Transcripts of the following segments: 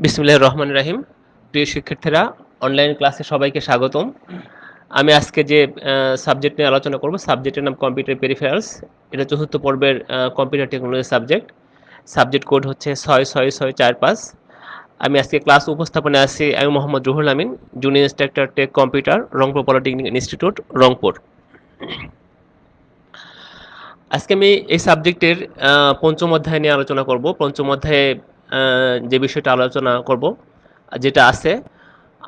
বিসমিল্লাহির রহমানির রহিম। প্রিয় শিক্ষার্থীরা, অনলাইন ক্লাসে সবাইকে স্বাগতম। আমি আজকে যে সাবজেক্ট নিয়ে আলোচনা করব, সাবজেক্টের নাম কম্পিউটার পেরিফেরালস। এটা চতুর্থ পর্বের computer technology subject. Subject code হচ্ছে 66645। আমি আজকে ক্লাস উপস্থাপনে আছি, আমি Mohammad Ruhul Amin, junior instructor tech computer, Rangpur polytechnic institute, Rangpur. আজকে আমি এই সাবজেক্টের পঞ্চম অধ্যায় নিয়ে আলোচনা করব। পঞ্চম অধ্যায়ে যে বিষয়টা আলোচনা করব, যেটা আছে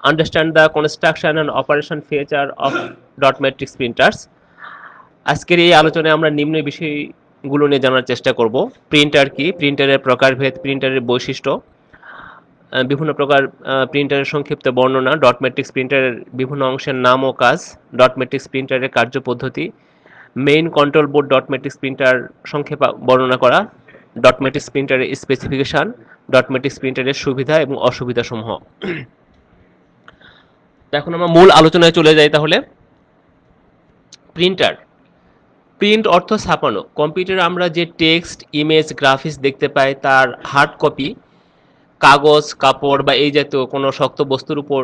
understand the construction and operation feature of dot matrix printers. আজকের এই আলোচনায় আমরা নিম্ন বিষয়গুলো নিয়ে জানার চেষ্টা করব। প্রিন্টার কি, প্রিন্টারের প্রকারভেদ, প্রিন্টারের বৈশিষ্ট্য, বিভিন্ন প্রকার প্রিন্টারের সংক্ষিপ্ত বর্ণনা, ডট ম্যাট্রিক্স প্রিন্টারের বিভিন্ন অংশের নাম ও কাজ, ডট ম্যাট্রিক্স প্রিন্টারের কার্যপদ্ধতি, main control board dot matrix printer সংক্ষেপে বর্ণনা করা, ডট ম্যাট্রিক্স প্রিন্টারের স্পেসিফিকেশন, ডট ম্যাট্রিক্স প্রিন্টারের সুবিধা এবং অসুবিধা সমূহ। এখন আমরা মূল আলোচনায় চলে যাই। তাহলে প্রিন্টার, প্রিন্ট অর্থ ছাপানো। কম্পিউটারে আমরা যে টেক্সট, ইমেজ, গ্রাফিক্স দেখতে পাই তার হার্ড কপি কাগজ, কাপড় বা এই জাতীয় কোনো শক্ত বস্তুর উপর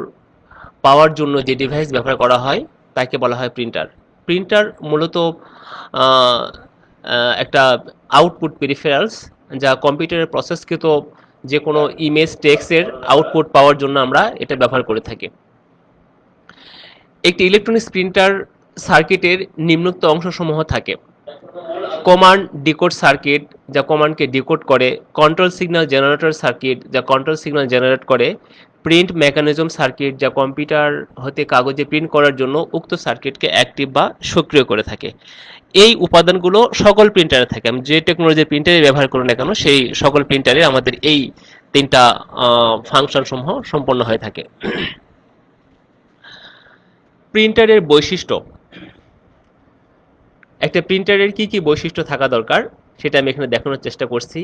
পাওয়ার জন্য যে ডিভাইস ব্যবহার করা হয় তাকে বলা হয় প্রিন্টার। প্রিন্টার মূলত আহ, একটা আউটপুট পেরিফেরালস, যা কম্পিউটারের প্রসেসকৃত যে কোনো ইমেজ, টেক্সটের আউটপুট পাওয়ার জন্য আমরা এটা ব্যবহার করে থাকি। একটি ইলেকট্রনিক্স প্রিন্টার সার্কিটের নিম্নোক্ত অংশসমূহ থাকে: কমান্ড ডিকোড সার্কিট, যা কমান্ডকে ডিকোড করে; কন্ট্রোল সিগন্যাল জেনারেটর সার্কিট, যা কন্ট্রোল সিগন্যাল জেনারেট করে; প্রিন্ট মেকানিজম সার্কিট, যা কম্পিউটার হতে কাগজে প্রিন্ট করার জন্য উক্ত সার্কিটকে অ্যাক্টিভ বা সক্রিয় করে থাকে। এই উপাদানগুলো সকল প্রিন্টারে থাকে। আমি যে টেকনোলজির প্রিন্টারে ব্যবহার করি না কেন, সেই সকল প্রিন্টারে আমাদের এই তিনটা ফাংশন সমূহ সম্পন্ন হয়ে থাকে। প্রিন্টারের বৈশিষ্ট্য, একটা প্রিন্টারের কি কি বৈশিষ্ট্য থাকা দরকার সেটা আমি এখানে দেখানোর চেষ্টা করছি।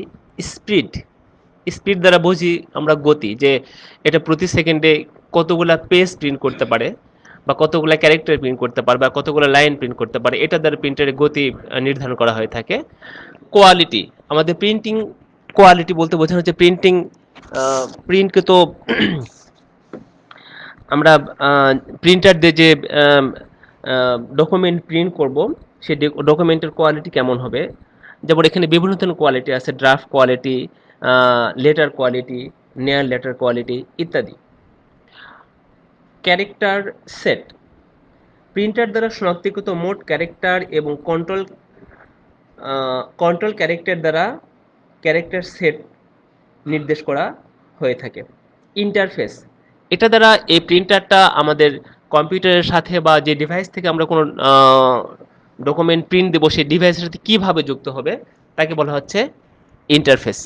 স্পিড, স্পিড দ্বারা বুঝি আমরা গতি, যে এটা প্রতি সেকেন্ডে কতগুলা পেজ প্রিন্ট করতে পারে বা কতগুলা ক্যারেক্টার প্রিন্ট করতে পারে বা কতগুলো লাইন প্রিন্ট করতে পারে, এটা দ্বারা প্রিন্টারের গতি নির্ধারণ করা হয়ে থাকে। কোয়ালিটি, আমাদের প্রিন্টিং কোয়ালিটি বলতে বোঝানো হচ্ছে প্রিন্টিং প্রিন্টকে তো আমরা প্রিন্টার দিয়ে যে ডকুমেন্ট প্রিন্ট করব, সেই ডকুমেন্টের কোয়ালিটি কেমন হবে। যেমন এখানে বিভিন্ন ধরনের কোয়ালিটি আছে: ড্রাফট কোয়ালিটি, লেটার কোয়ালিটি, নেয়ার লেটার কোয়ালিটি ইত্যাদি। ক্যারেক্টার সেট, প্রিন্টার দ্বারা শনাক্তকৃত মোট ক্যারেক্টার এবং কন্ট্রোল ক্যারেক্টার দ্বারা ক্যারেক্টার সেট নির্দেশ করা হয়ে থাকে। ইন্টারফেস, এটা দ্বারা এই প্রিন্টারটা আমাদের কম্পিউটারের সাথে বা যে ডিভাইস থেকে আমরা কোনো ডকুমেন্ট প্রিন্ট দেবো সেই ডিভাইসের সাথে কীভাবে যুক্ত হবে তাকে বলা হচ্ছে ইন্টারফেস।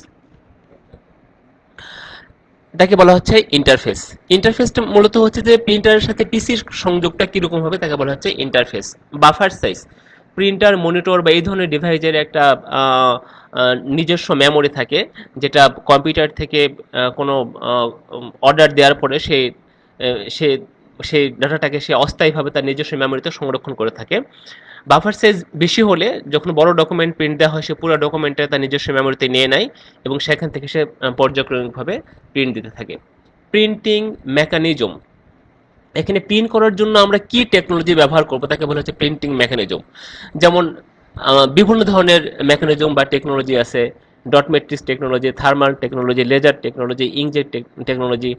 এটাকে বলা হচ্ছে ইন্টারফেস। ইন্টারফেসটা মূলত হচ্ছে যে প্রিন্টারের সাথে পিসির সংযোগটা কীরকম হবে তাকে বলা হচ্ছে interface. Buffer size, printer, monitor বা এই ধরনের ডিভাইসের একটা নিজস্ব মেমোরি থাকে, যেটা কম্পিউটার থেকে কোনো অর্ডার দেওয়ার পরে সে সেই ডাটাটাকে সে অস্থায়ীভাবে তার নিজস্ব মেমোরিতে সংরক্ষণ করে থাকে। বাফার সাইজ বেশি হলে যখন বড় ডকুমেন্ট প্রিন্ট দেওয়া হয়, সে পুরো ডকুমেন্টটা তার নিজস্ব মেমোরিতে নিয়ে নেয় এবং সেখান থেকে সে পর্যায়ক্রমিকভাবে প্রিন্ট দিতে থাকে। প্রিন্টিং মেকানিজম, এখানে প্রিন্ট করার জন্য আমরা কি টেকনোলজি ব্যবহার করবো তাকে বলা হচ্ছে প্রিন্টিং মেকানিজম। যেমন বিভিন্ন ধরনের মেকানিজম বা টেকনোলজি আছে: dot matrix technology, thermal technology, laser technology, inkjet technology,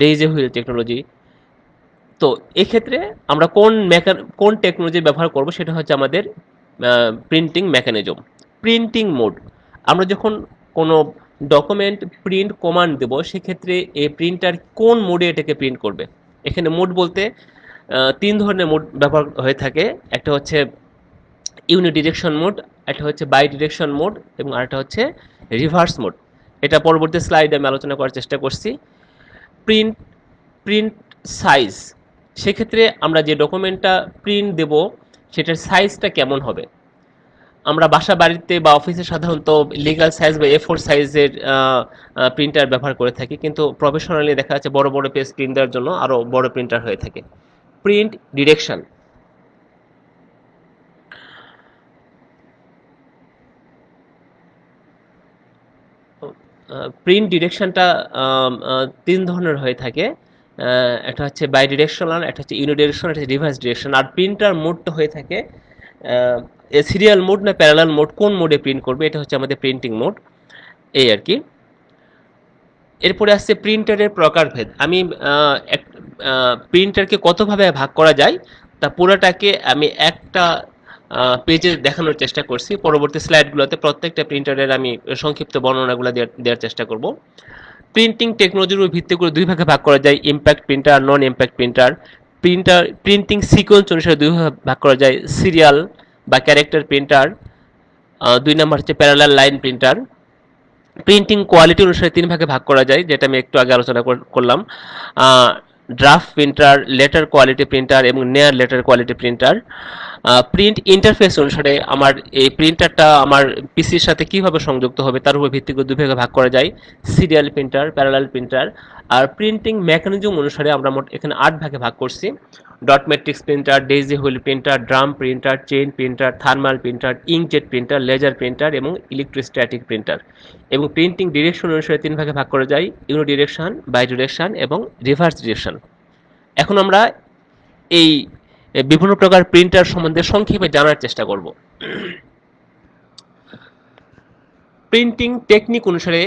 daisy wheel technology. তো এক্ষেত্রে আমরা কোন টেকনোলজি ব্যবহার করব সেটা হচ্ছে আমাদের প্রিন্টিং মেকানিজম। প্রিন্টিং মোড, আমরা যখন কোনো ডকুমেন্ট প্রিন্ট কমান্ড দেব সেক্ষেত্রে এই প্রিন্টার কোন মোডে এটাকে প্রিন্ট করবে। এখানে মোড বলতে তিন ধরনের মোড ব্যবহার হয়ে থাকে: একটা হচ্ছে ইউনিডিরেকশন মোড, একটা হচ্ছে বাই ডিরেকশন মোড এবং আরেকটা হচ্ছে রিভার্স মোড। এটা পরবর্তী স্লাইডে আমি আলোচনা করার চেষ্টা করছি। প্রিন্ট প্রিন্ট সাইজ, সেক্ষেত্রে আমরা যে ডকুমেন্টটা প্রিন্ট দেব সেটার সাইজটা কেমন হবে। আমরা বাসা বাড়িতে বা অফিসে সাধারণত লিগাল সাইজ বা A4 সাইজের প্রিন্টার ব্যবহার করে থাকি, কিন্তু প্রফেশনালি দেখা যাচ্ছে বড় বড় পেজ প্রিন্ট দেওয়ার জন্য আরও বড় প্রিন্টার হয়ে থাকে। প্রিন্ট ডিরেকশন, প্রিন্ট ডিরেকশনটা তিন ধরনের হয়ে থাকে। একটা হচ্ছে বাই ডিরেকশনাল, একটা হচ্ছে ইউনিডিরেকশনাল, একটা হচ্ছে রিভার্স ডিরেকশন। আর প্রিন্টার মোডটা হয়ে থাকে সিরিয়াল মোড না প্যারালাল মোড, কোন মোডে প্রিন্ট করবে, এটা হচ্ছে আমাদের প্রিন্টিং মোড, এই আর কি। এরপরে আসছে প্রিন্টারের প্রকারভেদ। আমি প্রিন্টারকে কতভাবে ভাগ করা যায় তা পুরোটাকে আমি একটা পেজে দেখানোর চেষ্টা করছি। পরবর্তী স্লাইডগুলোতে প্রত্যেকটা প্রিন্টারের আমি সংক্ষিপ্ত বর্ণনাগুলো দেওয়ার চেষ্টা করব। প্রিন্টিং টেকনোলজির উপর ভিত্তি করে দুই ভাগে ভাগ করা যায়, ইম্প্যাক্ট প্রিন্টার, নন ইম্প্যাক্ট প্রিন্টার। প্রিন্টিং সিকোয়েন্স অনুসারে দুই ভাগে ভাগ করা যায়, সিরিয়াল বা ক্যারেক্টার প্রিন্টার। দুই নম্বর হচ্ছে parallel line printer. Printing quality অনুসারে তিন ভাগে ভাগ করা যায়, যেটা আমি একটু আগে আলোচনা করলাম, draft printer, letter quality printer এবং নেয়ার letter quality printer. Print interface অনুসারে আমার এই প্রিন্টারটা আমার পিসির সাথে কিভাবে সংযুক্ত হবে তার উপর ভিত্তি করে দুই ভাগে ভাগ করা যায়, সিরিয়াল প্রিন্টার, প্যারালাল প্রিন্টার। আর প্রিন্টিং মেকানিজম অনুসারে আমরা মোট এখানে 8 ভাগে ভাগ করছি: dot matrix printer, daisy wheel printer, drum printer, chain printer, thermal printer, inkjet printer, laser printer এবং ইলেকট্রোস্ট্যাটিক প্রিন্টার। এবং প্রিন্টিং ডিরেকশন অনুসারে তিন ভাগে ভাগ করা যায়, ইউনি ডিরেকশন, বাই ডিরেকশন এবং রিভার্স ডিরেকশন। এখন আমরা এই বিভিন্ন প্রকার প্রিন্টার সম্বন্ধে সংক্ষেপে জানার চেষ্টা করব। প্রিন্টিং টেকনিক অনুসারে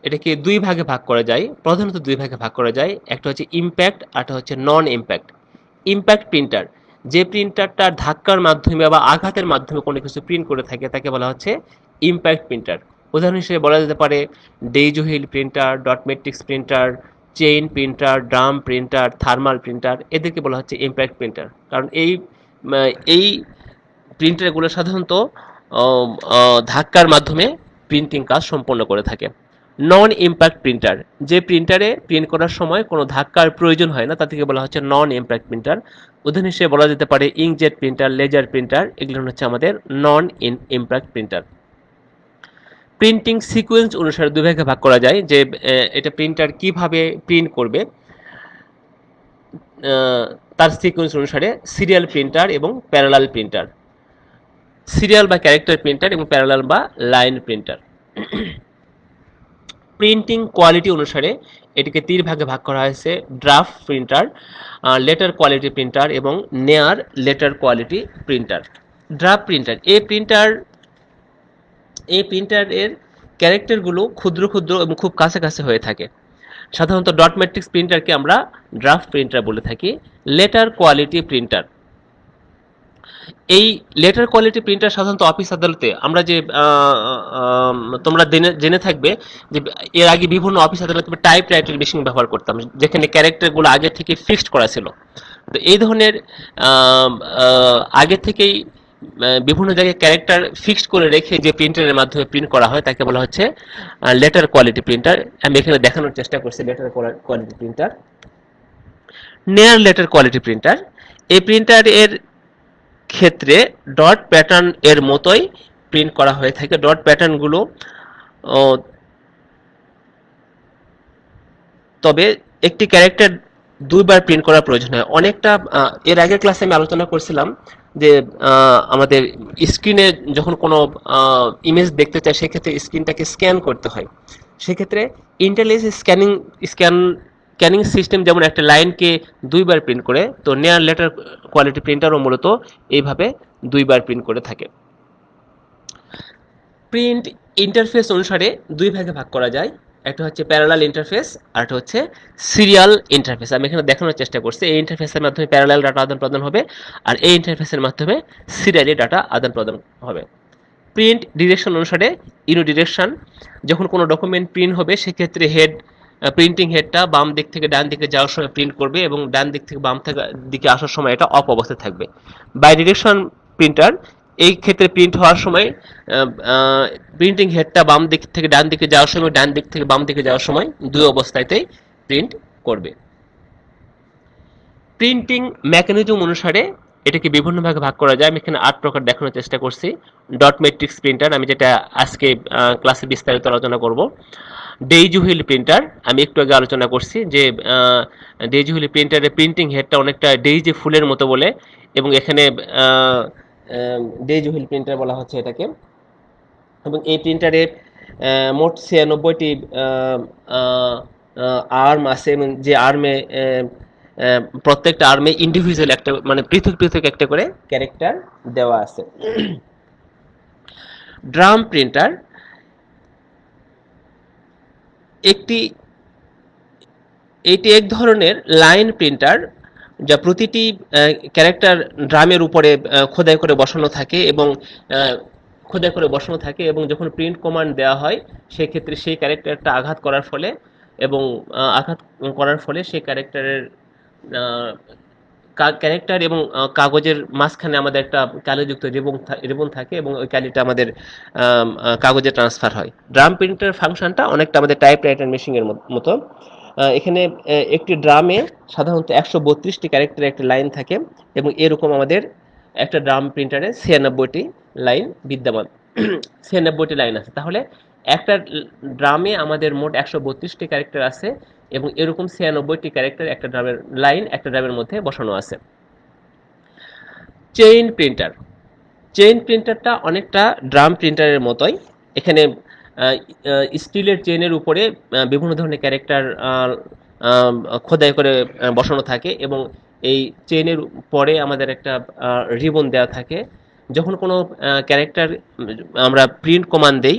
এটাকে দুই ভাগে ভাগ করা যায়, প্রধানত দুই ভাগে ভাগ করা যায়। একটা হচ্ছে ইম্প্যাক্ট, আরটা হচ্ছে নন ইম্প্যাক্ট। ইম্প্যাক্ট প্রিন্টার, যে প্রিন্টারটা ধাক্কার মাধ্যমে বা আঘাতের মাধ্যমে কোনো কিছু প্রিন্ট করে থাকে তাকে বলা হচ্ছে ইম্প্যাক্ট প্রিন্টার। উদাহরণ হিসেবে বলা যেতে পারে daisy wheel printer, dot matrix printer, chain printer, drum printer, thermal printer, এদেরকে বলা হচ্ছে ইম্প্যাক্ট প্রিন্টার। কারণ এই প্রিন্টারগুলো সাধারণত ধাক্কার মাধ্যমে প্রিন্টিং কাজ সম্পন্ন করে থাকে। নন ইম্প্যাক্ট প্রিন্টার, যে প্রিন্টারে প্রিন্ট করার সময় কোনো ধাক্কার প্রয়োজন হয় না তাদেরকে বলা হচ্ছে নন ইম্প্যাক্ট প্রিন্টার। উদাহরণ হিসেবে বলা যেতে পারে ইঙ্কজেট প্রিন্টার, লেজার প্রিন্টার, এগুলো হচ্ছে আমাদের নন ইম্প্যাক্ট প্রিন্টার। প্রিন্টিং সিকোয়েন্স অনুসারে দুই ভাগে ভাগ করা যায়, যে এটা প্রিন্টার কিভাবে প্রিন্ট করবে তার সিকোয়েন্স অনুসারে, সিরিয়াল প্রিন্টার এবং প্যারালাল প্রিন্টার। সিরিয়াল বা ক্যারেক্টার প্রিন্টার এবং প্যারালাল বা লাইন প্রিন্টার। প্রিন্টিং কোয়ালিটি অনুসারে এটিকে তিন ভাগে ভাগ করা হয়েছে: draft printer, letter quality printer এবং নেয়ার letter quality printer. Draft printer, এই প্রিন্টারের ক্যারেক্টারগুলো ক্ষুদ্র ক্ষুদ্র এবং খুব কাছাকাছি হয়ে থাকে। সাধারণত ডট ম্যাট্রিক্স প্রিন্টারকে আমরা ড্রাফট প্রিন্টার বলে থাকি। লেটার কোয়ালিটি প্রিন্টার, এই লেটার কোয়ালিটি প্রিন্টার সাধারণত অফিস আদালতে আমরা যে তোমরা জেনে থাকবে যে এর আগে বিভিন্ন অফিস আদালতে টাইপ রাইটার মেশিন ব্যবহার করতাম, যেখানে ক্যারেক্টারগুলো আগে থেকে ফিক্সড করা ছিল। তো এই ধরনের আগে থেকেই বিভিন্ন জায়গায় ক্যারেক্টার ফিক্সড করে রেখে যে প্রিন্টারের মাধ্যমে প্রিন্ট করা হয় তাকে বলা হচ্ছে লেটার কোয়ালিটি প্রিন্টার। আমি এখানে দেখানোর চেষ্টা করছি লেটার কোয়ালিটি প্রিন্টার। নেয়ার লেটার কোয়ালিটি প্রিন্টার, এই প্রিন্টার এর ক্ষেত্রে ডট প্যাটার্ন এর মতোই প্রিন্ট করা হয়ে থাকে। ডট প্যাটার্নগুলো তবে একটি ক্যারেক্টার দুইবার প্রিন্ট করার প্রয়োজন হয়। অনেকটা এর আগের ক্লাসে আমি আলোচনা করছিলাম যে আমাদের স্ক্রিনে যখন কোনো ইমেজ দেখতে চাই সেক্ষেত্রে স্ক্রিনটাকে স্ক্যান করতে হয়। সেক্ষেত্রে ইন্টেলিজেন্স স্ক্যানিং সিস্টেম যেমন একটা লাইনকে দুইবার প্রিন্ট করে, তো নেয়ার লেটার কোয়ালিটি প্রিন্টারও মূলত এইভাবে দুইবার প্রিন্ট করে থাকে। প্রিন্ট ইন্টারফেস অনুসারে দুই ভাগে ভাগ করা যায়, একটা হচ্ছে প্যারালাল ইন্টারফেস আর একটা হচ্ছে সিরিয়াল ইন্টারফেস। আমি এখানে দেখানোর চেষ্টা করছি এই ইন্টারফেসের মাধ্যমে প্যারালাল ডাটা আদান প্রদান হবে আর এই ইন্টারফেসের মাধ্যমে সিরিয়ালি ডাটা আদান প্রদান হবে। প্রিন্ট ডিরেকশন অনুসারে ইউনি ডিরেকশন, যখন কোনো ডকুমেন্ট প্রিন্ট হবে সেক্ষেত্রে প্রিন্টিং হেডটা বাম দিক থেকে ডান দিকে যাওয়ার সময় প্রিন্ট করবে এবং ডান দিক থেকে বাম দিকে আসার সময় এটা অফ অবস্থায় থাকবে। বাই ডিরেকশন প্রিন্টার, এই ক্ষেত্রে প্রিন্ট হওয়ার সময় প্রিন্টিং হেডটা বাম দিক থেকে ডান দিকে যাওয়ার সময়, ডান দিক থেকে বাম দিকে যাওয়ার সময় দুই অবস্থাতেই প্রিন্ট করবে। প্রিন্টিং মেকানিজম অনুসারে এটাকে বিভিন্ন ভাগে ভাগ করা যায়। আমি এখানে 8 প্রকার দেখানোর চেষ্টা করছি। ডট ম্যাট্রিক্স প্রিন্টার, আমি যেটা আজকে ক্লাসে বিস্তারিত আলোচনা করব। ডেইজি হুইল প্রিন্টার, আমি একটু আগে আলোচনা করছি যে ডেইজি হুইল প্রিন্টারের প্রিন্টিং হেডটা অনেকটা ডেইজি ফুলের মতো বলে, এবং এখানে ডেইজি হুইল প্রিন্টার বলা হচ্ছে এটাকে। এবং এই প্রিন্টারে মোট 96টি আর্ম আছে, এবং যে আর্মে প্রত্যেকটা আর্মে ইন্ডিভিজুয়াল একটা মানে পৃথক পৃথক একটা করে ক্যারেক্টার দেওয়া আছে। ড্রাম প্রিন্টার একটি এটি এক ধরনের লাইন প্রিন্টার যা প্রতিটি ক্যারেক্টার ড্রামের উপরে খোদাই করে বসানো থাকে, এবং খোদাই করে বসানো থাকে, এবং যখন প্রিন্ট কমান্ড দেওয়া হয় সেক্ষেত্রে সেই ক্যারেক্টারটা আঘাত করার ফলে, এবং আঘাত করার ফলে সেই ক্যারেক্টারের ক্যারেক্টার এবং কাগজের মাঝখানে আমাদের একটা কালিযুক্ত রিবন থাকে, এবং ওই কালিটা আমাদের কাগজে ট্রান্সফার হয়। ড্রাম প্রিন্টার ফাংশনটা অনেকটা আমাদের টাইপরাইটার মেশিনের মতো। এখানে একটি ড্রামে সাধারণত 132টি ক্যারেক্টারের একটা লাইন থাকে, এবং এরকম আমাদের একটা ড্রাম প্রিন্টারে 96টি লাইন বিদ্যমান। 96টি লাইন আছে, তাহলে একটা ড্রামে আমাদের মোট 132টি ক্যারেক্টার আছে, এবং এরকম 96টি ক্যারেক্টার একটা ড্রামের লাইন একটা ড্রামের মধ্যে বসানো আছে। চেইন প্রিন্টার, চেইন প্রিন্টারটা অনেকটা ড্রাম প্রিন্টারের মতোই। এখানে স্টিলের চেইনের উপরে বিভিন্ন ধরনের ক্যারেক্টার খোদাই করে বসানো থাকে, এবং এই চেইনের পরে আমাদের একটা রিবন দেওয়া থাকে। যখন কোনো ক্যারেক্টার আমরা প্রিন্ট কমান্ড দেই,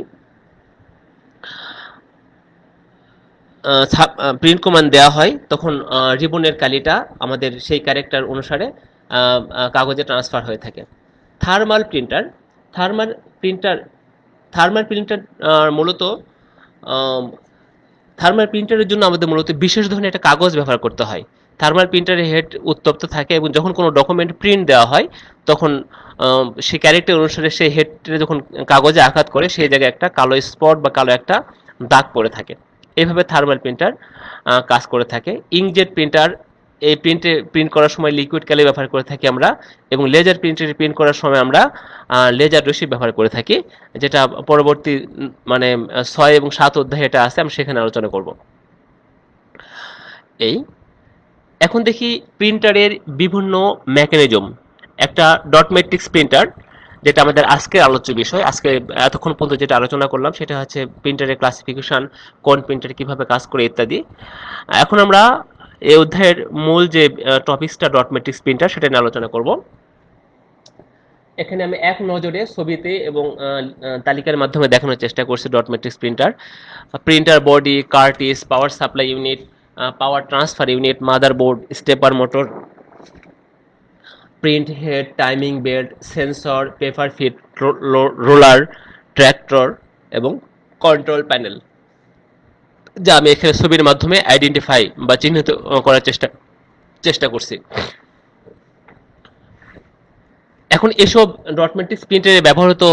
প্রিন্ট কমান্ড দেওয়া হয়, তখন রিবনের কালিটা আমাদের সেই ক্যারেক্টার অনুসারে কাগজে ট্রান্সফার হয়ে থাকে। Thermal printer, thermal printer thermal printer মূলত থার্মাল প্রিন্টারের জন্য আমাদের মূলত বিশেষ ধরনের একটা কাগজ ব্যবহার করতে হয়। থার্মাল প্রিন্টারের হেড উত্তপ্ত থাকে, এবং যখন কোনো ডকুমেন্ট প্রিন্ট দেওয়া হয় তখন সেই ক্যারেক্টার অনুসারে সেই হেডটা যখন কাগজে আঘাত করে সেই জায়গায় একটা কালো স্পট বা কালো একটা দাগ পড়ে থাকে। এইভাবে থার্মাল প্রিন্টার কাজ করে থাকে। ইঙ্কজেট প্রিন্টার, এই প্রিন্ট করার সময় লিকুইড কালি ব্যবহার করে থাকি আমরা, এবং লেজার প্রিন্টারে প্রিন্ট করার সময় আমরা লেজার রশি ব্যবহার করে থাকি, যেটা পরবর্তী মানে 6 এবং 7 অধ্যায়ে এটা আছে, আমি সেখানে আলোচনা করব। এই এখন দেখি প্রিন্টারের বিভিন্ন মেকানিজম। একটা ডট ম্যাট্রিক্স প্রিন্টার, যেটা আমাদের আজকের আলোচ্য বিষয়, আজকে এতক্ষণ পর্যন্ত যেটা আলোচনা করলাম সেটা হচ্ছে প্রিন্টারের ক্লাসিফিকেশন, কোন প্রিন্টার কিভাবে কাজ করে ইত্যাদি। এখন আমরা এই অধ্যায়ের মূল যে টপিকসটা ডট ম্যাট্রিক্স প্রিন্টার, সেটা নিয়ে আলোচনা করব। এখানে আমি এক নজরে ছবিতে এবং তালিকার মাধ্যমে দেখানোর চেষ্টা করছি dot matrix printer. Printer body, কার্টিস, power supply unit, power transfer unit, motherboard, stepper motor, print head, timing belt, sensor, paper feed, roller, tractor এবং কন্ট্রোল প্যানেল, যা আমি এখানে ছবির মাধ্যমে আইডেন্টিফাই বা চিহ্নিত করার চেষ্টা করছি। এখন এসব ডট ম্যাট্রিক্স প্রিন্টারে ব্যবহৃত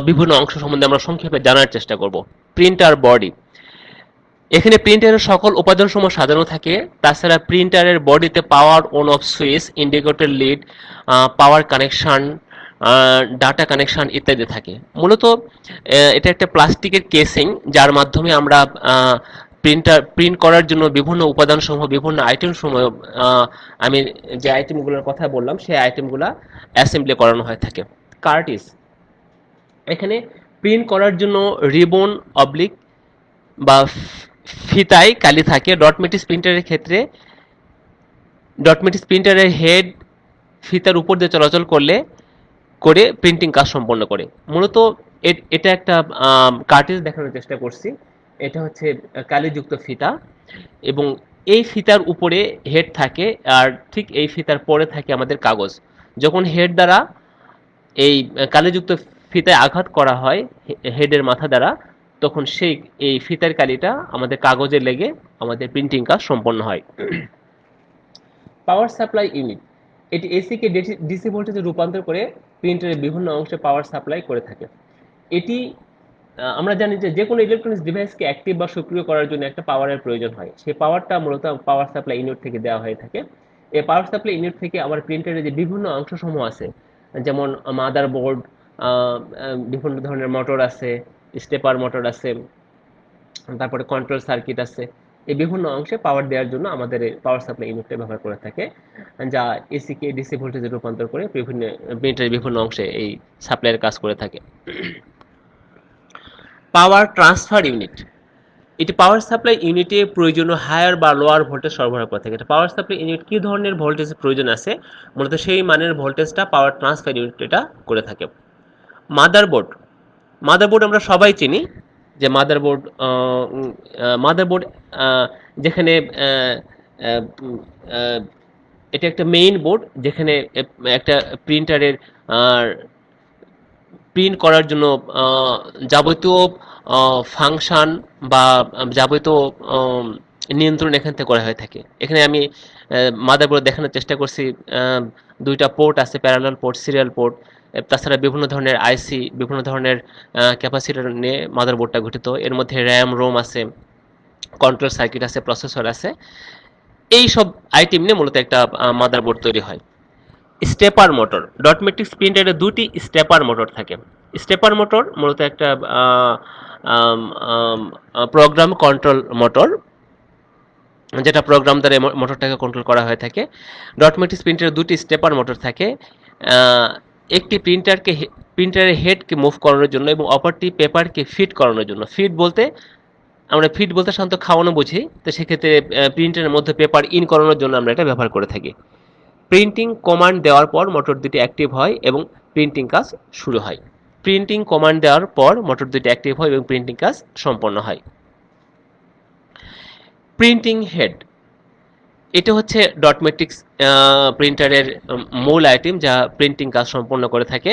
বিভিন্ন অংশ সম্বন্ধে আমরা সংক্ষেপে জানার চেষ্টা করব। প্রিন্টার বডি, এখানে প্রিন্টারের সকল উপাদানসমূহ সাজানো থাকে। তাছাড়া প্রিন্টারের বডিতে power on off switch, indicator lead, power connection, data connection ইত্যাদি থাকে। মূলত এটা একটা প্লাস্টিকের কেসিং, যার মাধ্যমে আমরা প্রিন্ট করার জন্য বিভিন্ন উপাদানসমূহ, বিভিন্ন আইটেমসমূহ, আমি যে আইটেমগুলোর কথা বললাম সেই আইটেমগুলো অ্যাসেম্বলি করানো হয়ে থাকে। কার্টিস, এখানে প্রিন্ট করার জন্য রিবন অবলিক বা ফিতায় কালি থাকে। ডট ম্যাট্রিক্স প্রিন্টারের ক্ষেত্রে ডট ম্যাট্রিক্স প্রিন্টারের হেড ফিতার উপর দিয়ে চলাচল করে প্রিন্টিং কাজ সম্পন্ন করে। মূলত এটা একটা কার্টিজ দেখানোর চেষ্টা করছি। এটা হচ্ছে কালিযুক্ত ফিতা, এবং এই ফিতার উপরে হেড থাকে, আর ঠিক এই ফিতার পরে থাকে আমাদের কাগজ। যখন হেড দ্বারা এই কালিযুক্ত ফিতায় আঘাত করা হয় হেডের মাথা দ্বারা, তখন এই ফিতার কালিটা আমাদের কাগজে লেগে আমাদের প্রিন্টিং কাজ সম্পন্ন হয়। পাওয়ার সাপ্লাই ইউনিট, এটি এসি কে ডিসি ভোল্টেজে রূপান্তর করে প্রিন্টারের বিভিন্ন অংশে পাওয়ার সাপ্লাই করে থাকে। এটি আমরা জানি যে কোনো ইলেকট্রনিক্স ডিভাইসকে অ্যাক্টিভ বা সক্রিয় করার জন্য একটা পাওয়ারের প্রয়োজন হয়। সেই পাওয়ারটা মূলত পাওয়ার সাপ্লাই ইউনিট থেকে দেওয়া হয়ে থাকে। এই পাওয়ার সাপ্লাই ইউনিট থেকে আবার প্রিন্টারের যে বিভিন্ন অংশসমূহ আছে, যেমন মাদারবোর্ড, বিভিন্ন ধরনের মোটর আছে, স্টেপার মোটর আছে, তারপরে কন্ট্রোল সার্কিট আছে, এই বিভিন্ন অংশে পাওয়ার দেওয়ার জন্য আমাদের এই পাওয়ার সাপ্লাই ইউনিটটা ব্যবহার করে থাকে, যা এসি কে ডিসি ভোল্টেজে রূপান্তর করে বিভিন্ন প্রিন্টারের বিভিন্ন অংশে এই সাপ্লাইয়ের কাজ করে থাকে। পাওয়ার ট্রান্সফার ইউনিট, এটি পাওয়ার সাপ্লাই ইউনিটে প্রয়োজনীয় হায়ার বা লোয়ার ভোল্টেজ সরবরাহ করে থাকে। এটা পাওয়ার সাপ্লাই ইউনিট কী ধরনের ভোল্টেজের প্রয়োজন আছে, মূলত সেই মানের ভোল্টেজটা পাওয়ার ট্রান্সফার ইউনিট এটা করে থাকে। মাদারবোর্ড, মাদারবোর্ড আমরা সবাই চিনি যে মাদারবোর্ড, মাদারবোর্ড যেখানে এটা একটা মেইন বোর্ড, যেখানে একটা প্রিন্টারের প্রিন্ট করার জন্য যাবতীয় ফাংশন বা যাবতীয় নিয়ন্ত্রণ এখান থেকে করা হয়ে থাকে। এখানে আমি মাদারবোর্ড দেখানোর চেষ্টা করছি, দুইটা পোর্ট আছে, প্যারালাল পোর্ট, সিরিয়াল পোর্ট, তাছাড়া বিভিন্ন ধরনের আইসি, বিভিন্ন ধরনের ক্যাপাসিটর নিয়ে মাদারবোর্ডটা গঠিত। এর মধ্যে র্যাম, রোম আছে, কন্ট্রোল সার্কিট আছে, প্রসেসর আছে। এই সব আইটেম নিয়ে মূলত একটা মাদারবোর্ড তৈরি হয়। স্টেপার মোটর, ডট ম্যাট্রিক্স প্রিন্টারে দুটি স্টেপার মোটর থাকে। স্টেপার মোটর মূলত একটা প্রোগ্রাম কন্ট্রোল মোটর, যেটা প্রোগ্রাম দ্বারা মোটরটাকে কন্ট্রোল করা হয়ে থাকে। ডট ম্যাট্রিক্স প্রিন্টারে দুটি স্টেপার মোটর থাকে, একটি প্রিন্টারের হেডকে মুভ করানোর জন্য এবং অপরটি পেপারকে ফিট করানোর জন্য। আমরা ফিট বলতে সাধারণত খাওয়ানো বুঝি, তো সেক্ষেত্রে প্রিন্টারের মধ্যে পেপার ইন করানোর জন্য আমরা এটা ব্যবহার করে থাকি। প্রিন্টিং কমান্ড দেওয়ার পর মোটর দুটি অ্যাক্টিভ হয় এবং প্রিন্টিং কাজ শুরু হয়। প্রিন্টিং কমান্ড দেওয়ার পর মোটর দুটি অ্যাক্টিভ হয় এবং প্রিন্টিং কাজ সম্পন্ন হয়। প্রিন্টিং হেড, এটা হচ্ছে ডট ম্যাট্রিক্স প্রিন্টারের মূল আইটেম যা প্রিন্টিং কাজ সম্পন্ন করে থাকে।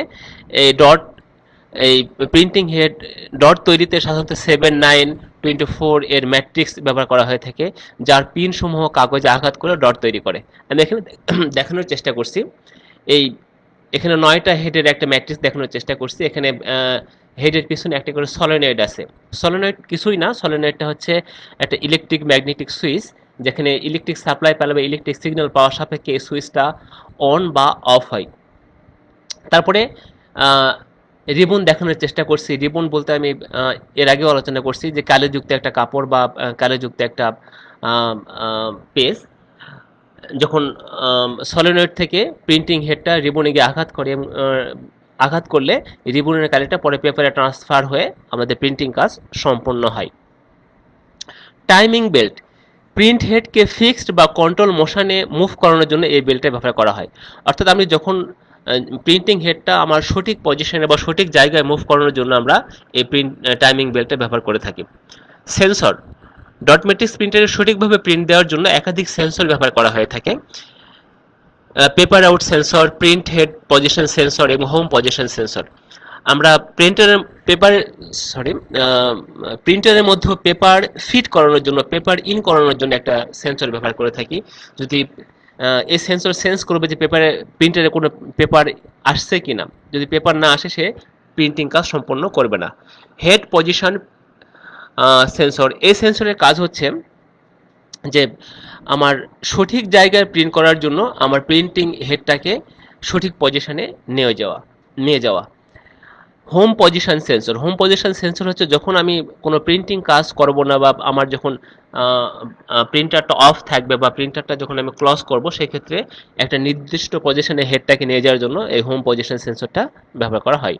এই প্রিন্টিং হেড ডট তৈরিতে সাধারণত 7924 এর ম্যাট্রিক্স ব্যবহার করা হয়ে থাকে, যার পিন সমূহ কাগজে আঘাত করে ডট তৈরি করে। আমি এখানে দেখানোর চেষ্টা করছি, এখানে 9টা হেডের একটা ম্যাট্রিক্স দেখানোর চেষ্টা করছি। এখানে হেডের পিছনে একটা করে সলিনয়েড আছে। সলিনয়েড কিছুই না, সলিনয়েডটা হচ্ছে একটা ইলেকট্রিক ম্যাগনেটিক সুইচ, যেখানে ইলেকট্রিক সাপ্লাই পেলে বা ইলেকট্রিক সিগন্যাল পাওয়ার সাপেক্ষে এই সুইচটা অন বা অফ হয়। তারপরে রিবন দেখানোর চেষ্টা করছি। রিবন বলতে আমি এর আগেও আলোচনা করছি যে কালিযুক্ত একটা কাপড় বা কালিযুক্ত একটা পেজ যখন সলিনয়েড থেকে প্রিন্টিং হেডটা রিবনে গিয়ে আঘাত করে এবং আঘাত করলে রিবনের কালিটা পরে পেপারে ট্রান্সফার হয়ে আমাদের প্রিন্টিং কাজ সম্পন্ন হয়। টাইমিং বেল্ট, প্রিন্ট হেডকে ফিক্সড বা কন্ট্রোল মোশনে মুভ করানোর জন্য এই বেল্টটা ব্যবহার করা হয়। অর্থাৎ আমি যখন প্রিন্টিং হেডটা আমার সঠিক পজিশনে বা সঠিক জায়গায় মুভ করানোর জন্য আমরা এই টাইমিং বেল্টটা ব্যবহার করে থাকি। সেন্সর, ডট ম্যাট্রিক্স প্রিন্টারে সঠিকভাবে প্রিন্ট দেওয়ার জন্য একাধিক সেন্সর ব্যবহার করা হয়ে থাকে। Paper out sensor, print head position sensor এবং হোম পজিশন সেন্সর। আমরা প্রিন্টারের মধ্যে পেপার ফিট করানোর জন্য, পেপার ইন করানোর জন্য একটা সেন্সর ব্যবহার করে থাকি। যদি এই সেন্সর সেন্স করবে যে প্রিন্টারে কোনো পেপার আসছে কিনা, যদি পেপার না আসে সে প্রিন্টিং কাজ সম্পন্ন করবে না। হেড পজিশন সেন্সর, এই সেন্সরের কাজ হচ্ছে যে আমার সঠিক জায়গায় প্রিন্ট করার জন্য আমার প্রিন্টিং হেডটাকে সঠিক পজিশনে নিয়ে যাওয়া। Home position sensor, home position sensor হচ্ছে যখন আমি কোনো প্রিন্টিং কাজ করব না বা আমার যখন প্রিন্টারটা অফ থাকবে বা প্রিন্টারটা যখন আমি ক্লোজ করব, সেক্ষেত্রে একটা নির্দিষ্ট পজিশনে হেডটাকে নিয়ে যাওয়ার জন্য এই হোম পজিশন সেন্সরটা ব্যবহার করা হয়।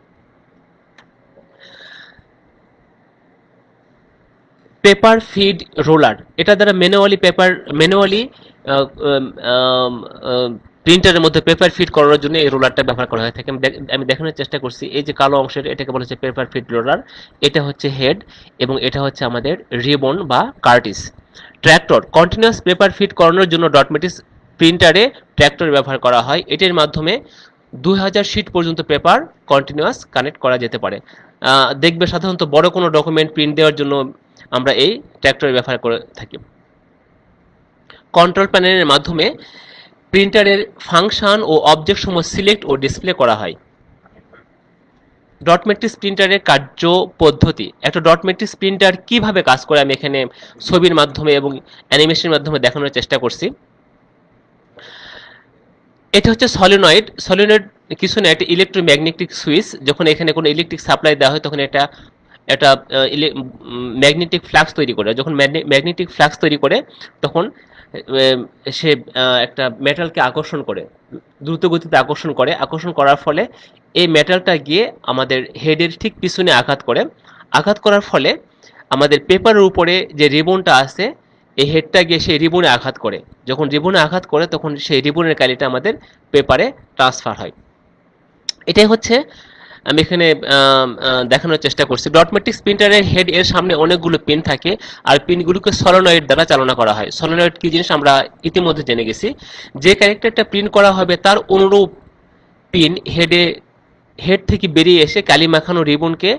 পেপার ফিড রোলার, এটা দ্বারা ম্যানুয়ালি প্রিন্টারের মধ্যে পেপার ফিড করার জন্য এই রোলারটা ব্যবহার করা হয়ে থাকে। আমি দেখানোর চেষ্টা করছি, এই যে কালো অংশের এটাকে বলা হচ্ছে পেপার ফিড রোলার, এটা হচ্ছে হেড এবং এটা হচ্ছে আমাদের রিবন বা Curtis. Tractor, continuous paper feed করানোর জন্য ডট ম্যাট্রিক্স প্রিন্টারে ট্র্যাক্টর ব্যবহার করা হয়। এটির মাধ্যমে 2000 শিট পর্যন্ত পেপার কন্টিনিউয়াস কানেক্ট করা যেতে পারে। দেখবে সাধারণত বড় কোনো ডকুমেন্ট প্রিন্ট দেওয়ার জন্য আমরা এই ট্র্যাক্টর ব্যবহার করে থাকি। কন্ট্রোল প্যানেলের মাধ্যমে প্রিন্টারের ফাংশন ও অবজেক্ট সমূহ সিলেক্ট ও ডিসপ্লে করা হয়। ডট ম্যাট্রিক্স প্রিন্টারের কার্য পদ্ধতি, একটা ডট ম্যাট্রিক্স প্রিন্টার কিভাবে কাজ করে আমি এখানে ছবির মাধ্যমে এবং অ্যানিমেশনের মাধ্যমে দেখানোর চেষ্টা করছি। এটা হচ্ছে সলিনয়েড কিছু না, একটা ইলেকট্রোম্যাগনেটিক সুইচ। যখন এখানে কোনো ইলেকট্রিক সাপ্লাই দেওয়া হয় তখন এটা একটা ম্যাগনেটিক ফ্লাক্স তৈরি করে। যখন ম্যাগনেটিক ফ্লাক্স তৈরি করে তখন সে একটা মেটালকে আকর্ষণ করে, দ্রুত গতিতে আকর্ষণ করার ফলে এই মেটালটা গিয়ে আমাদের হেডের ঠিক পিছনে আঘাত করে। আঘাত করার ফলে আমাদের পেপারের উপরে যে রিবনটা আছে এই হেডটা গিয়ে সেই রিবনে আঘাত করে, যখন রিবনে আঘাত করে তখন সেই রিবনের কালিটা আমাদের পেপারে ট্রান্সফার হয়। এটাই হচ্ছে আমি এখানে দেখানোর চেষ্টা করছি। ডট ম্যাট্রিক্স প্রিন্টারের হেড এর সামনে অনেকগুলো পিন থাকে আর পিনগুলোকে সলোনয়েড দ্বারা চালনা করা হয়। সলোনয়েড কি জিনিস আমরা ইতিমধ্যে জেনে গেছি। যে ক্যারেক্টারটা প্রিন্ট করা হবে তার অনুরূপ পিন হেড থেকে বেরিয়ে এসে কালি মাখানো রিবনকে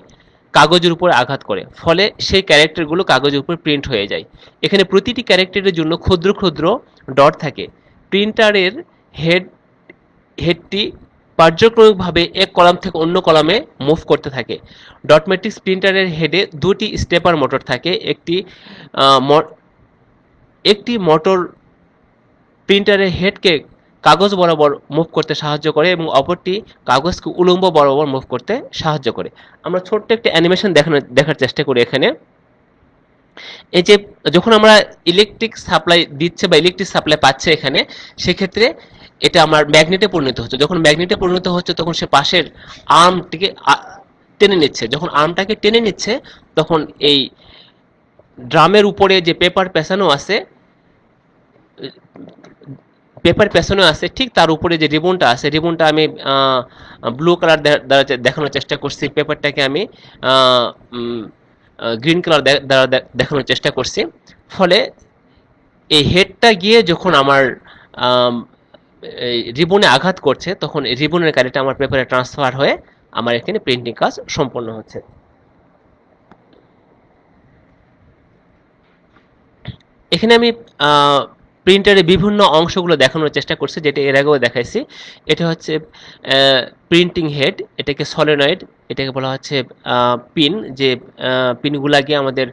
কাগজের উপর আঘাত করে, ফলে সেই ক্যারেক্টারগুলো কাগজের উপর প্রিন্ট হয়ে যায়। এখানে প্রতিটি ক্যারেক্টারের জন্য ক্ষুদ্র ক্ষুদ্র ডট থাকে। প্রিন্টারের হেড হেডটি পর্যায়ক্রমিকভাবে এক কলাম থেকে অন্য কলামে মুভ করতে থাকে। ডট ম্যাট্রিক্স প্রিন্টারের হেডে দুটি স্টেপার মোটর থাকে। একটি মোটর প্রিন্টারের হেডকে কাগজ বরাবর মুভ করতে সাহায্য করে এবং অপরটি কাগজকে উলম্ব বরাবর মুভ করতে সাহায্য করে। আমরা ছোট্ট একটা অ্যানিমেশন দেখার চেষ্টা করি এখানে। এই যে যখন আমরা ইলেকট্রিক সাপ্লাই দিচ্ছে বা ইলেকট্রিক সাপ্লাই পাচ্ছে এখানে, সেক্ষেত্রে এটা আমার ম্যাগনেটে পরিণত হচ্ছে। যখন ম্যাগনেটে পরিণত হচ্ছে তখন সে পাশের আর্মটিকে টেনে নিচ্ছে। যখন আর্মটাকে টেনে নিচ্ছে তখন এই ড্রামের উপরে যে পেপার পেছনে আছে ঠিক তার উপরে যে রিবনটা আছে, রিবনটা আমি ব্লু কালার দ্বারা দেখানোর চেষ্টা করছি, পেপারটাকে আমি গ্রিন কালার দ্বারা দেখানোর চেষ্টা করছি। ফলে এই হেডটা গিয়ে যখন আমার রিবনে আঘাত করছে তখন রিবনের কালিটা আমার পেপারে ট্রান্সফার হয়ে আমার এখানে প্রিন্টিং কাজ সম্পন্ন হচ্ছে। এখানে আমি প্রিন্টারের বিভিন্ন অংশগুলো দেখানোর চেষ্টা করছি, যেটা এর আগেও দেখাইছি। এটা হচ্ছে প্রিন্টিং হেড, এটাকে সলিনয়েড, এটাকে বলা হচ্ছে পিন, যে পিনগুলা গিয়ে আমাদের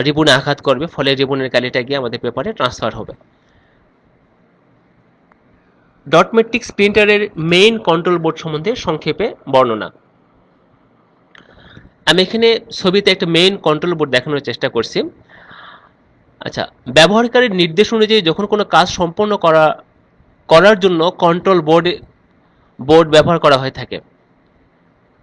রিবনে আঘাত করবে, ফলে রিবনের কালিটা গিয়ে আমাদের পেপারে ট্রান্সফার হবে। ডট ম্যাট্রিক্স প্রিন্টারের মেইন কন্ট্রোল বোর্ড সম্বন্ধে সংক্ষেপে বর্ণনা। আমি এখানে ছবিতে একটা মেইন কন্ট্রোল বোর্ড দেখানোর চেষ্টা করছি। আচ্ছা, ব্যবহারকারীর নির্দেশ অনুযায়ী যখন কোনো কাজ সম্পন্ন করার জন্য কন্ট্রোল বোর্ড ব্যবহার করা হয়ে থাকে।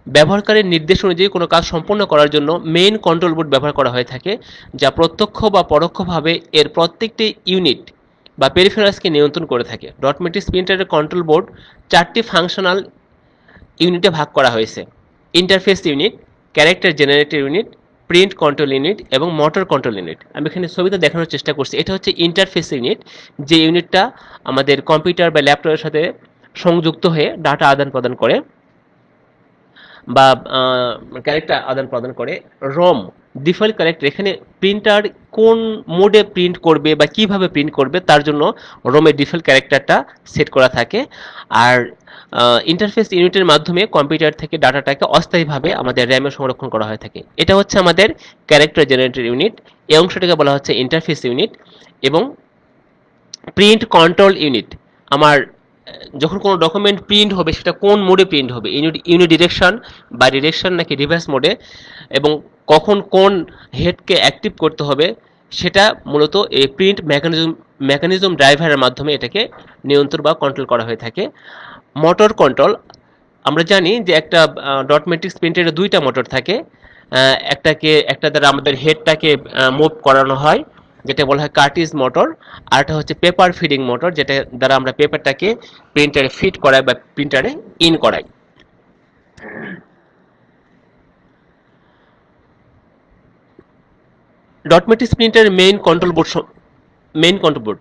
ব্যবহারকারীর নির্দেশ অনুযায়ী কোনো কাজ সম্পন্ন করার জন্য মেইন কন্ট্রোল বোর্ড ব্যবহার করা হয়ে থাকে, যা প্রত্যক্ষ বা পরোক্ষভাবে এর প্রত্যেকটি ইউনিট বা পেরিফেরালসকে নিয়ন্ত্রণ করে থাকে। ডট ম্যাট্রিক্স প্রিন্টারের কন্ট্রোল বোর্ড চারটি ফাংশনাল ইউনিটে ভাগ করা হয়েছে: interface unit, character generator unit, print control unit এবং মোটর কন্ট্রোল ইউনিট। আমি এখানে ছবিতে দেখানোর চেষ্টা করছি। এটা হচ্ছে ইন্টারফেস ইউনিট, যে ইউনিটটা আমাদের কম্পিউটার বা ল্যাপটপের সাথে সংযুক্ত হয়ে ডাটা আদান প্রদান করে বা ক্যারেক্টার আদান প্রদান করে। রম, ডিফল্ট ক্যারেক্টার, এখানে প্রিন্টার কোন মোডে প্রিন্ট করবে বা কিভাবে প্রিন্ট করবে তার জন্য রোমের ডিফল্ট ক্যারেক্টারটা সেট করা থাকে। আর ইন্টারফেস ইউনিটের মাধ্যমে কম্পিউটার থেকে ডাটাটাকে অস্থায়ীভাবে আমাদের র্যামে সংরক্ষণ করা হয়ে থাকে। এটা হচ্ছে আমাদের ক্যারেক্টার জেনারেটর ইউনিট, এই অংশটাকে বলা হচ্ছে ইন্টারফেস ইউনিট। এবং প্রিন্ট কন্ট্রোল ইউনিট, আমার যখন কোনো ডকুমেন্ট প্রিন্ট হবে সেটা কোন মোডে প্রিন্ট হবে, ইউনি ডিরেকশন বা ডিরেকশন নাকি রিভার্স মোডে, এবং কখন কোন হেডকে অ্যাক্টিভ করতে হবে সেটা মূলত এই প্রিন্ট মেকানিজম ড্রাইভারের মাধ্যমে এটাকে নিয়ন্ত্রণ বা কন্ট্রোল করা হয়ে থাকে। মোটর কন্ট্রোল, আমরা জানি যে একটা ডট ম্যাট্রিক্স প্রিন্টারে দুইটা মোটর থাকে। একটা দ্বারা আমাদের হেডটাকে মুভ করানো হয়, যেটা বলা হয় কার্টিজ মোটর। আর একটা হচ্ছে পেপার ফিডিং মোটর, যেটা দ্বারা আমরা পেপারটাকে প্রিন্টারে ফিট করাই বা প্রিন্টারে ইন করাই। ডট ম্যাট্রিক্স প্রিন্টারের main control board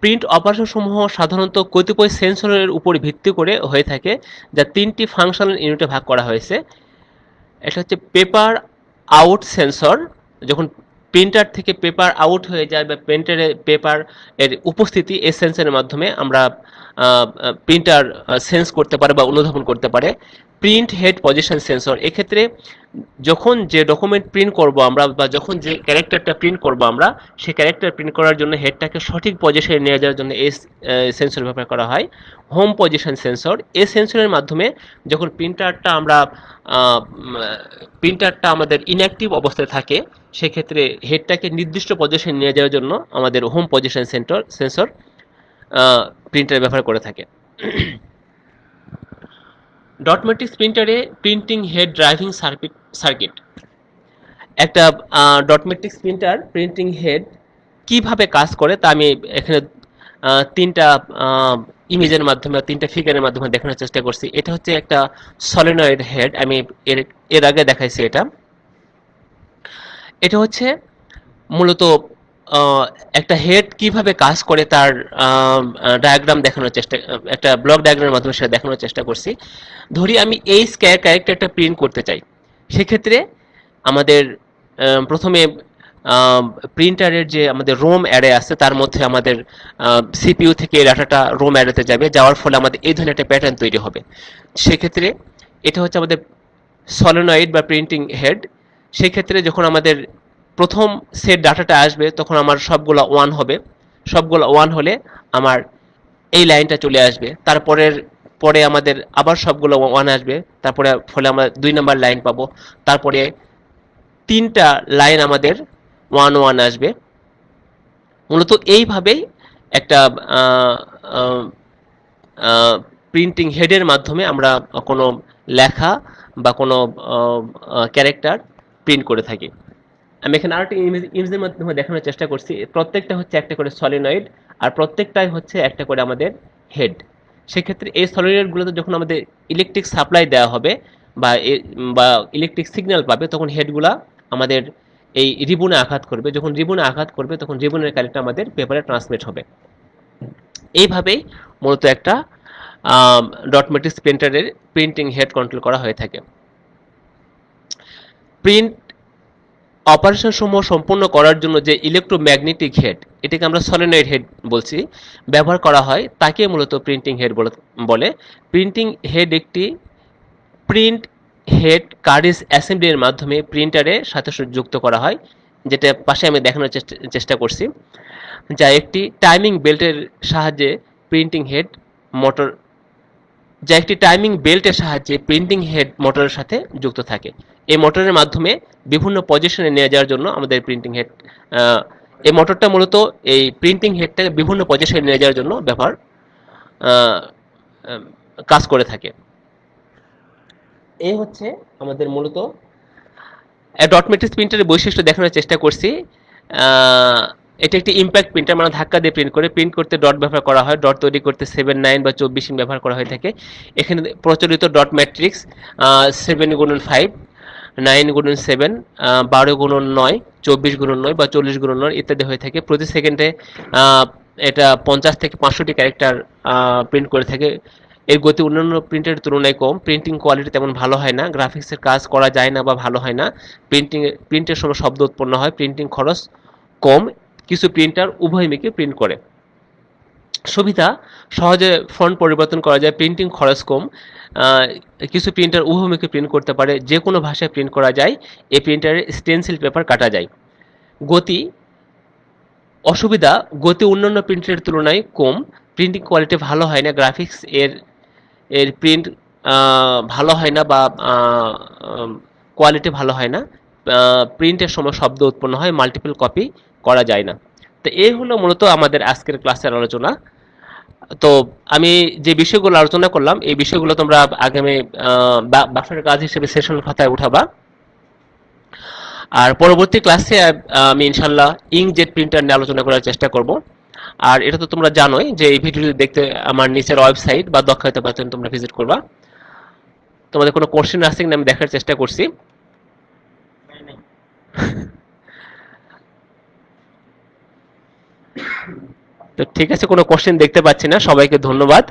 print operation সমূহ সাধারণত কতিপয় সেন্সরের উপর ভিত্তি করে হয়ে থাকে, যা তিনটি ফাংশনাল ইউনিটে ভাগ করা হয়েছে। এটা হচ্ছে পেপার আউট সেন্সর, যখন প্রিন্টার থেকে পেপার আউট হয়ে যায় বা প্রিন্টারে পেপার এর উপস্থিতি এই সেন্সরের মাধ্যমে আমরা প্রিন্টার সেন্স করতে পারে বা অনুধাবন করতে পারে। প্রিন্ট হেড পজিশন সেন্সর, এক্ষেত্রে যখন যে ডকুমেন্ট প্রিন্ট করব আমরা বা যখন যে ক্যারেক্টারটা প্রিন্ট করব আমরা, সেই ক্যারেক্টার প্রিন্ট করার জন্য হেডটাকে সঠিক পজিশনে নিয়ে যাওয়ার জন্য এই সেন্সর ব্যবহার করা হয়। হোম পজিশন সেন্সর, এই সেন্সরের মাধ্যমে যখন প্রিন্টারটা আমাদের ইনঅ্যাক্টিভ অবস্থায় থাকে সেক্ষেত্রে হেডটাকে নির্দিষ্ট পজিশনে নিয়ে যাওয়ার জন্য আমাদের হোম পজিশন সেন্সর প্রিন্টার ব্যবহার করে থাকে। ডট ম্যাট্রিক্স প্রিন্টারে প্রিন্টিং হেড ড্রাইভিং সার্কিট, একটা dot matrix printer printing head কিভাবে কাজ করে তা আমি এখানে তিনটা ইমেজের মাধ্যমে, তিনটা ফিগারের মাধ্যমে দেখানোর চেষ্টা করছি। এটা হচ্ছে একটা সলিনয়েড হেড, আমি এর এর আগে দেখাইছি। এটা এটা হচ্ছে মূলত আহ, একটা হেড কিভাবে কাজ করে তার ডায়াগ্রাম দেখানোর চেষ্টা, একটা ব্লক ডায়াগ্রামের মাধ্যমে সেটা দেখানোর চেষ্টা করছি। ধরি আমি এই স্কয়ার ক্যারেক্টারটা প্রিন্ট করতে চাই, সেক্ষেত্রে আমাদের প্রথমে প্রিন্টারের যে আমাদের রোম অ্যারে আছে তার মধ্যে আমাদের সিপিইউ থেকে এই ডাটাটা রোম অ্যারেতে যাবে, যাওয়ার ফলে আমাদের এই ধরনের একটা প্যাটার্ন তৈরি হবে। সেক্ষেত্রে এটা হচ্ছে আমাদের সলিনয়েড বা প্রিন্টিং হেড। সেক্ষেত্রে যখন আমাদের প্রথম সেট ডাটাটা আসবে তখন আমার সবগুলো ওয়ান হবে, সবগুলো ওয়ান হলে আমার এই লাইনটা চলে আসবে, তারপরের পরে আমাদের আবার সবগুলো ওয়ান আসবে, তারপরে ফলে আমরা 2 নম্বর লাইন পাবো, তারপরে তিনটা লাইন আমাদের ওয়ান ওয়ান আসবে। মূলত এইভাবেই একটা প্রিন্টিং হেডের মাধ্যমে আমরা কোনো লেখা বা কোনো ক্যারেক্টার প্রিন্ট করে থাকি। আমি এখানে আরেকটা ইমেজের মাধ্যমে দেখানোর চেষ্টা করছি। প্রত্যেকটা হচ্ছে একটা করে সলিনয়েড, আর প্রত্যেকটাই হচ্ছে একটা করে আমাদের হেড। সেক্ষেত্রে এই সলিনয়েডগুলোতে যখন আমাদের ইলেকট্রিক সাপ্লাই দেওয়া হবে বা বা ইলেকট্রিক সিগন্যাল পাবে, তখন হেডগুলা আমাদের এই রিবনে আঘাত করবে। যখন রিবনে আঘাত করবে তখন রিবনের কারেন্টটা আমাদের পেপারে ট্রান্সমিট হবে। এইভাবেই মূলত একটা ডট ম্যাট্রিক্স প্রিন্টারের প্রিন্টিং হেড কন্ট্রোল করা হয়ে থাকে। প্রিন্ট অপারেশন সমূহ সম্পন্ন করার জন্য যে ইলেকট্রোম্যাগনেটিক হেড, এটাকে আমরা সলিনয়েড হেড বলছি, ব্যবহার করা হয়, তাকে মূলত প্রিন্টিং হেড বলে। প্রিন্টিং হেড একটি প্রিন্ট হেড কার্ট্রিজ অ্যাসেম্বলির মাধ্যমে প্রিন্টারের সাথে যুক্ত করা হয়, যেটা পাশে আমি দেখানোর চেষ্টা করছি, যা একটি টাইমিং বেল্টের সাহায্যে প্রিন্টিং হেড মোটর যা একটি টাইমিং বেল্টের সাহায্যে প্রিন্টিং হেড মোটরের সাথে যুক্ত থাকে। এই মোটরের মাধ্যমে বিভিন্ন পজিশনে নিয়ে যাওয়ার জন্য আমাদের প্রিন্টিং হেড, এই মোটরটা মূলত এই প্রিন্টিং হেডটাকে বিভিন্ন পজিশনে নিয়ে যাওয়ার জন্য আহ, আহ, কাজ করে থাকে। এই হচ্ছে আমাদের মূলত ডট ম্যাট্রিক্স প্রিন্টারের বৈশিষ্ট্য দেখানোর চেষ্টা করছি। আহ, এটা একটি ইম্প্যাক্ট প্রিন্টার, মানে ধাক্কা দিয়ে প্রিন্ট করে, প্রিন্ট করতে ডট ব্যবহার করা হয়, ডট তৈরি করতে 7, 9 বা 24 ব্যবহার করা হয়ে থাকে। এখানে প্রচলিত dot matrix 7x5, 9x7, 12x9, 24x9 বা 40x9 ইত্যাদি হয়ে থাকে। প্রতি সেকেন্ডে এটা 50 থেকে 500টি ক্যারেক্টার প্রিন্ট করে থাকে। এর গতি অন্যান্য প্রিন্টের তুলনায় কম, প্রিন্টিং কোয়ালিটি তেমন ভালো হয় না, গ্রাফিক্সের কাজ করা যায় না বা ভালো হয় না, প্রিন্টের সময় শব্দ উৎপন্ন হয়, প্রিন্টিং খরচ কম। কিছু প্রিন্টার উভয়মুখী প্রিন্ট করে। সুবিধা: সহজে ফন্ট পরিবর্তন করা যায়, প্রিন্টিং খরচ কম, কিছু প্রিন্টার উভয়মুখী প্রিন্ট করতে পারে, যে কোনো ভাষায় প্রিন্ট করা যায়, এই প্রিন্টারে স্টেনসিল পেপার কাটা যায়। গতি অসুবিধা: গতি অন্যান্য প্রিন্টারের তুলনায় কম, প্রিন্টিং কোয়ালিটি ভালো হয় না, গ্রাফিক্স এর এর প্রিন্ট ভালো হয় না বা কোয়ালিটি ভালো হয় না, প্রিন্টের সময় শব্দ উৎপন্ন হয়, মাল্টিপল কপি করা যায় না। তো এই হলো মূলত আমাদের আজকের ক্লাসের আলোচনা। তো আমি যে বিষয়গুলো আলোচনা করলাম এই বিষয়গুলো তোমরা আগামী বাসার কাজ হিসেবে সেশন খাতায় উঠাবা। আর পরবর্তী ক্লাসে আমি ইনশাল্লাহ ইঙ্কজেট প্রিন্টার নিয়ে আলোচনা করার চেষ্টা করব। আর এটা তো তোমরা জানোই যে এই ভিডিওটি দেখতে আমার নিচের ওয়েবসাইট বা দক্ষতা পাচ্ছেন তোমরা ভিজিট করবা। তোমাদের কোনো কোশ্চেন আছে কিনা আমি দেখার চেষ্টা করছি। তো ঠিক আছে, কোনো কোশ্চেন দেখতে পাচ্ছি না। সবাইকে ধন্যবাদ।